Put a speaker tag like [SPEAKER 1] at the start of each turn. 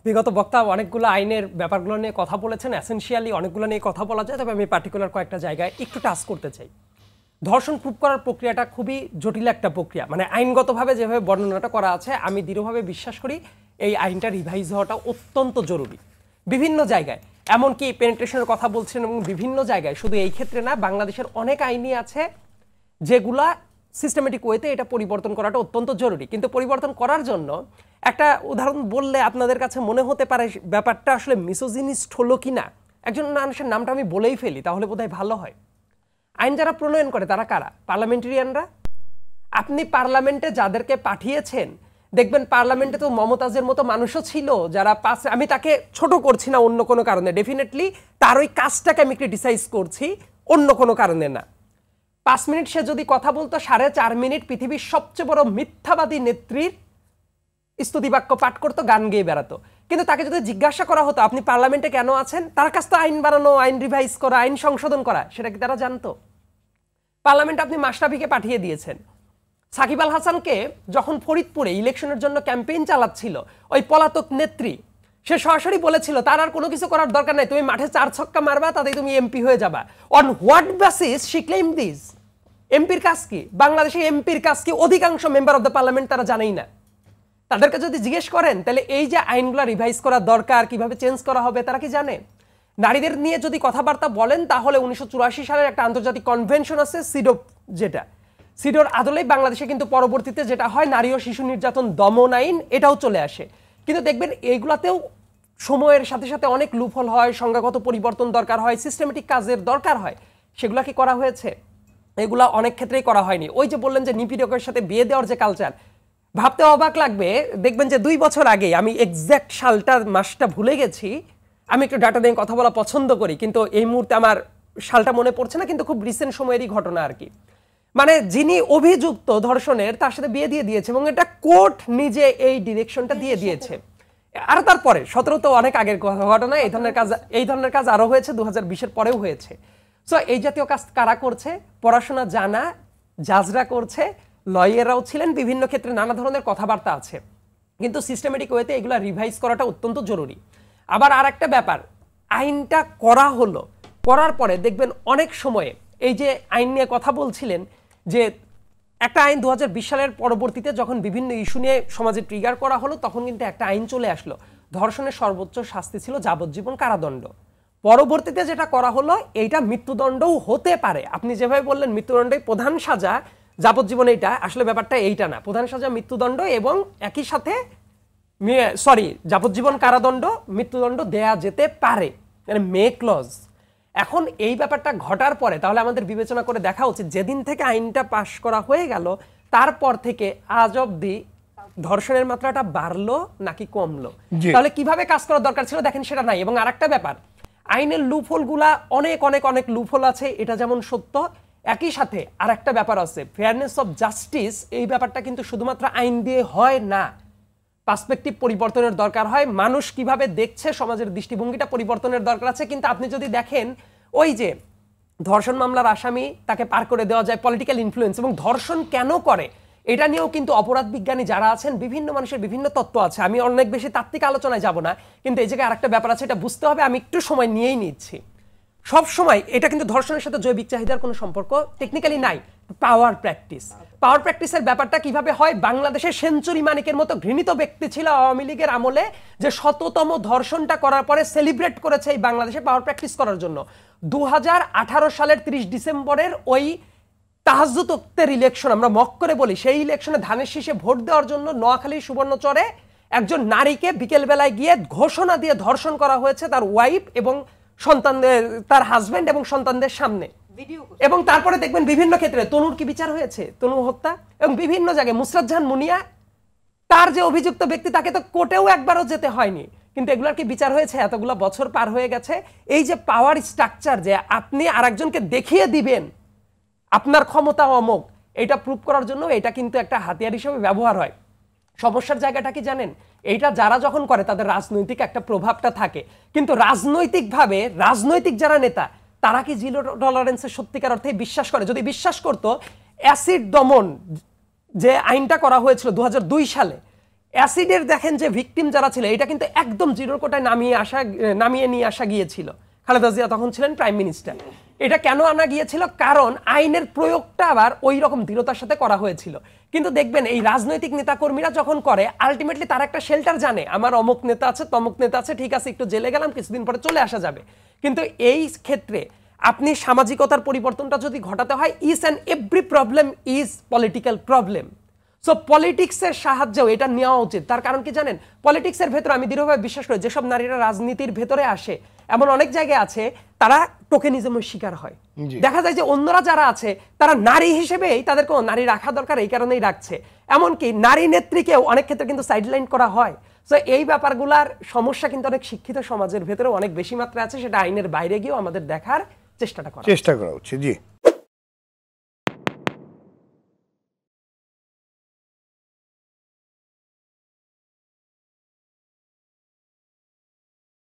[SPEAKER 1] বিগত বক্তা অনেকগুলো আইনের ব্যাপারগুলো নিয়ে কথা বলেছেন, এসেনশিয়ালি অনেকগুলো নিয়ে কথা বলা যায়, তবে আমি পার্টিকুলার কয়েকটা জায়গায় একটু টাচ করতে চাই। ধর্ষণ প্রুফ করার প্রক্রিয়াটা খুবই জটিল একটা প্রক্রিয়া, মানে আইনগতভাবে যেভাবে বর্ণনাটা করা আছে আমি দৃঢ়ভাবে বিশ্বাস করি এই আইনটা রিভাইজ হওয়াটা অত্যন্ত জরুরি। বিভিন্ন জায়গায় এমনকি পেনিট্রেশনের কথা বলছেন এবং বিভিন্ন জায়গায়, শুধু এই ক্ষেত্রে না, বাংলাদেশের অনেক আইনই আছে যেগুলা সিস্টেমেটিক ওয়েতে এটা পরিবর্তন করাটা অত্যন্ত জরুরি। কিন্তু পরিবর্তন করার জন্য একটা উদাহরণ বললে আপনাদের কাছে মনে হতে পারে ব্যাপারটা আসলে মিসোজিনিস্ট হলো কি না। একজন মানুষের নামটা আমি বলেই ফেলি, তাহলে বোধহয় ভালো হয়। আইন যারা প্রণয়ন করে তারা কারা? পার্লামেন্টারিয়ানরা। আপনি পার্লামেন্টে যাদেরকে পাঠিয়েছেন, দেখবেন পার্লামেন্টে তো মমতাজের মতো মানুষও ছিল যারা আমি তাকে ছোট করছি না অন্য কোনো কারণে, ডেফিনেটলি তার ওই কাজটাকে আমি ক্রিটিসাইজ করছি, অন্য কোনো কারণে না। 5 মিনিট সে যদি কথা বলতো, 4.5 মিনিট পৃথিবীর সবচেয়ে বড় মিথ্যাবাদী নেত্রীর স্তুতিবাক্য পাঠ করতো, গান গেয়ে বেড়াতো। কিন্তু তাকে যদি জিজ্ঞাসা করা হতো আপনি পার্লামেন্টে কেন আছেন, তার কাছ তো আইন বানানো, আইন রিভাইজ করা, আইন সংশোধন করা, সেটা কি তারা জানতো? পার্লামেন্ট আপনি মাশরাফিকে পাঠিয়ে দিয়েছেন। সাকিব আল হাসানকে যখন ফরিদপুরে ইলেকশনের জন্য ক্যাম্পেইন চালাচ্ছিল ওই পলাতক নেত্রী, সে সরাসরি বলেছিল তার আর কোনো কিছু করার দরকার নাই, তুমি মাঠে 4 ছক্কা মারবা, তাতেই তুমি এমপি হয়ে যাবা। On what basis she claim this? এমপির কাজ কি? বাংলাদেশে এমপির কাজ কি? অধিকাংশ মেম্বার অফ দ্য পার্লামেন্ট তারা জানেই না। তাদেরকে যদি জিজ্ঞেস করেন তাহলে এই যে আইনগুলো রিভাইজ করা দরকার, কিভাবে চেঞ্জ করা হবে, তারা কি জানে? নারীদের নিয়ে যদি কথাবার্তা বলেন তাহলে 1984 সালের একটা আন্তর্জাতিক কনভেনশন আছে সিডো, যেটা সিডোর আদলেই বাংলাদেশে কিন্তু পরবর্তীতে যেটা হয় নারী ও শিশু নির্যাতন দমন আইন, এটাও চলে আসে। কিন্তু দেখবেন এইগুলাতেও সময়ের সাথে সাথে অনেক লুপহোল হয়, সংজ্ঞাগত পরিবর্তন দরকার হয়, সিস্টেমেটিক কাজের দরকার হয়। সেগুলা কি করা হয়েছে? এগুলা অনেক ক্ষেত্রেই করা হয়নি। ওই যে বললেন যে নিপীড়কের সাথে বিয়ে দেওয়ার যে কালচার, ভাবতে অবাক লাগবে, দেখবেন যে 2 বছর আগে, আমি এক্স্যাক্ট সালটা মাসটা ভুলে গেছি, আমি একটু ডাটা দিয়ে কথা বলা পছন্দ করি কিন্তু এই মুহূর্তে আমার সালটা মনে পড়ছে না, কিন্তু খুব রিসেন্ট সময়েরই ঘটনা আর কি। মানে যিনি অভিযুক্ত ধর্ষণের, তার সাথে বিয়ে দিয়ে দিয়েছে এবং এটা কোর্ট নিজে এই ডিরেকশনটা দিয়ে দিয়েছে। আর তারপরে 17 তো অনেক আগের ঘটনা, এই ধরনের কাজ আরো হয়েছে, 2020-এর পরেও হয়েছে। সো এই জাতীয় কাজ কারা করছে? পড়াশোনা জানা জাজরা করছে, লয়াররাও ছিলেন, বিভিন্ন ক্ষেত্রে নানা ধরনের কথাবার্তা আছে। কিন্তু সিস্টেমেটিক ওয়েতে এগুলা রিভাইজ করাটা অত্যন্ত জরুরি। আবার আর একটা ব্যাপার, আইনটা করা হলো, করার পরে দেখবেন অনেক সময়ে এই যে আইন নিয়ে কথা বলছিলেন যে একটা আইন 2020 সালের পরবর্তীতে যখন বিভিন্ন ইস্যু নিয়ে সমাজে ট্রিগার করা হলো, তখন কিন্তু একটা আইন চলে আসলো, ধর্ষণের সর্বোচ্চ শাস্তি ছিল যাবজ্জীবন কারাদণ্ড। পরবর্তীতে যেটা করা হলো, এইটা মৃত্যুদণ্ডও হতে পারে। আপনি যেভাবে বললেন মৃত্যুদণ্ডই প্রধান সাজা, যাবজ্জীবন, এইটা আসলে ব্যাপারটা এইটা না। প্রধান সাজা মৃত্যুদণ্ড এবং একই সাথে যাবজ্জীবন কারাদণ্ড, মৃত্যুদণ্ড দেয়া যেতে পারে, মানে মে ক্লজ। এখন এই ব্যাপারটা ঘটার পরে তাহলে আমাদের বিবেচনা করে দেখা উচিত, যেদিন থেকে আইনটা পাশ করা হয়ে গেল তারপর থেকে আজ অবধি ধর্ষণের মাত্রাটা বাড়লো নাকি কমলো, তাহলে কিভাবে কাজ করা দরকার ছিল দেখেন সেটা নাই। এবং আরেকটা ব্যাপার, আইনের লুপহোলগুলা অনেক অনেক অনেক লুপহোল আছে, এটা যেমন সত্য, একই সাথে আর একটা ব্যাপার আছে, ফেয়ারনেস অফ জাস্টিস। এই ব্যাপারটা কিন্তু শুধুমাত্র আইন দিয়ে হয় না, পার্সপেক্টিভ পরিবর্তনের দরকার হয়, মানুষ কিভাবে দেখছে, সমাজের দৃষ্টিভঙ্গিটা পরিবর্তনের দরকার আছে। কিন্তু আপনি যদি দেখেন ওই যে ধর্ষণ মামলার আসামি, তাকে পার করে দেওয়া যায় পলিটিক্যাল ইনফ্লুয়েন্স, এবং ধর্ষণ কেন করে এটা নিয়েও কিন্তু অপরাধ বিজ্ঞানী যারা আছেন, বিভিন্ন মানুষের বিভিন্ন তত্ত্ব আছে। আমি অনেক বেশি তাত্ত্বিক আলোচনায় যাব না, কিন্তু এই জায়গায় আরেকটা ব্যাপার আছে, এটা বুঝতে হবে, আমি একটু সময় নিয়েই নিচ্ছি। সব সময় এটা কিন্তু ধর্ষণের সাথে জৈবিক চাহিদার কোনো সম্পর্ক টেকনিক্যালি নাই। পাওয়ার প্র্যাকটিসের ব্যাপারটা কিভাবে হয়? বাংলাদেশের সেঞ্চুরি মানিকের মতো ঘৃণিত ব্যক্তি ছিল আওয়ামী লীগের আমলে, যে 100তম ধর্ষণটা করার পরে সেলিব্রেট করেছে এই বাংলাদেশে পাওয়ার প্র্যাকটিস করার জন্য। 2018 সালের 30 ডিসেম্বরের ওই তাহাজ্জুদ ওয়াক্তের ইলেকশন, আমরা মক করে বলি, সেই ইলেকশনে ধানের শীষে ভোট দেওয়ার জন্য নোয়াখালীর সুবর্ণচরে একজন নারীকে বিকেলবেলায় গিয়ে ঘোষণা দিয়ে ধর্ষণ করা হয়েছে, তার ওয়াইফ এবং সন্তানদের, তার হাজবেন্ড এবং সন্তানদের সামনে। এবং তারপরে দেখবেন বিভিন্ন ক্ষেত্রে তনুর কি বিচার হয়েছে, তনু হত্যা, এবং বিভিন্ন জায়গায় মুসরাত জাহান মুনিয়া, তার যে অভিযুক্ত ব্যক্তি, তাকে তো কোর্টেও একবারও যেতে হয়নি, কিন্তু এগুলোর কি বিচার হয়েছে? এতগুলো বছর পার হয়ে গেছে। এই যে পাওয়ার স্ট্রাকচার, যে আপনি আরেকজনকে দেখিয়ে দিবেন আপনার ক্ষমতা অমোঘ, এটা প্রুভ করার জন্য এটা কিন্তু একটা হাতিয়ার হিসেবে ব্যবহার হয়। সমস্যার জায়গাটা কি জানেন? এইটা যারা যখন করে তাদের রাজনৈতিক একটা প্রভাবটা থাকে, কিন্তু রাজনৈতিকভাবে রাজনৈতিক যারা নেতা, তারা কি জিরো টলারেন্সের সত্যিকার অর্থে বিশ্বাস করে? যদি বিশ্বাস করতো, অ্যাসিড দমন যে আইনটা করা হয়েছিল 2002 সালে, অ্যাসিডের দেখেন যে ভিকটিম যারা ছিল এটা কিন্তু একদম জিরোর কোটায় নামিয়ে নিয়ে আসা গিয়েছিল। খালেদা জিয়া তখন ছিলেন প্রাইম মিনিস্টার। এটা কেন আনা গিয়েছিল? কারণ আইনের প্রয়োগটা আবার ওই রকম দৃঢ়তার সাথে করা হয়েছিল। কিন্তু দেখবেন এই রাজনৈতিক নেতাকর্মীরা যখন করে আলটিমেটলি তারা একটা শেল্টার জানে, আমার অমুক নেতা আছে, তমুক নেতা আছে, ঠিক আছে একটু জেলে গেলাম, কিছুদিন পরে চলে আসা যাবে। কিন্তু এই ক্ষেত্রে আপনি সামাজিকতার পরিবর্তনটা যদি ঘটাতে হয়, each and every problem is political problem. So পলিটিক্সের সাহায্যেও এটা নেওয়া উচিত। তার কারণ কি জানেন, পলিটিক্সের ভেতরে আমি দৃঢ়ভাবে বিশ্বাস করি যেসব নারীরা রাজনীতির ভেতরে আসে এমন অনেক জায়গায় আছে তারা টোকেনিজমের শিকার হয়। দেখা যায় যে অন্যরা যারা আছে তারা নারী হিসেবেই তাদেরকে নারী রাখা দরকার, এই কারণেই রাখছে। এমনকি নারী নেত্রীকেও অনেক ক্ষেত্রে কিন্তু সাইডলাইন করা হয়। সো এই ব্যাপারগুলার সমস্যা কিন্তু অনেক শিক্ষিত সমাজের ভেতরে অনেক বেশি মাত্রায় আছে, সেটা আইনের বাইরে গিয়েও আমাদের দেখার চেষ্টা করা উচিত।
[SPEAKER 2] জি।